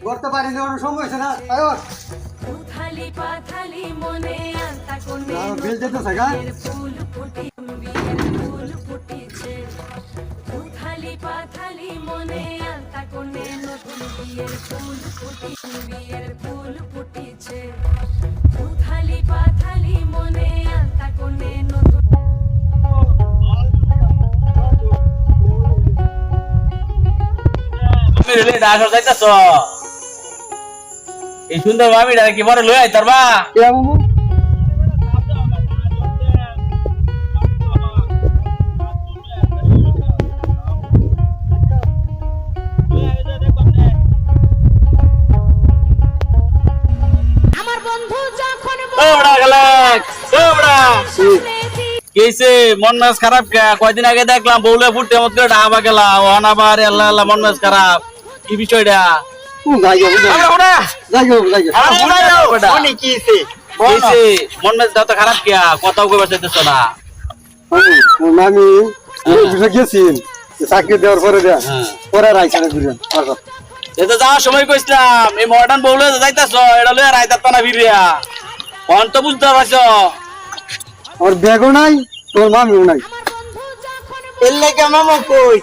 করতে পারি না সময় হয়েছে না আয়ো উথালি পাথালি মনে আনতা কোনে বিল যেতে থাকা ফুল ফুটি ফুল ফুটিছে উথালি পাথালি মনে আনতা কোনে নতুন বিয়ের ফুল ফুটিছে উথালি পাথালি মনে আনতা কোনে নতুন মেরে ডাকর যাইতাছ এই সুন্দর ভাবিটা কি বড় লই আইতার বা আমার বন্ধু যখন ওড়া গেলে ওড়া কেসে মন মেজ খারাপ কে কয়দিন আগে দেখলাম বউলে ফুটতে মত করে ডাবা গেলা ওন আবার আল্লাহ আল্লাহ মন মেজ খারাপ কি বিষয়টা ওড়া অনেক কি হইছে কেসে মন মেজ দাও তো খারাপ কে কথাও কইবা চাইতেছ না আমি গেছি চাকরি দেওয়ার পরে দেয়া পরে রাইখানে দিলেন এটা যাওয়ার সময় কইছিলাম এই মডার্ন বউলে যাইতাছ এটা লইয়া রাইতাত না ফিরিয়া অন তো বুঝতে পারছ আমার ব্যাগও নাই তোর মামিও নাই আমার বন্ধু যখন এর লাগে মামা কই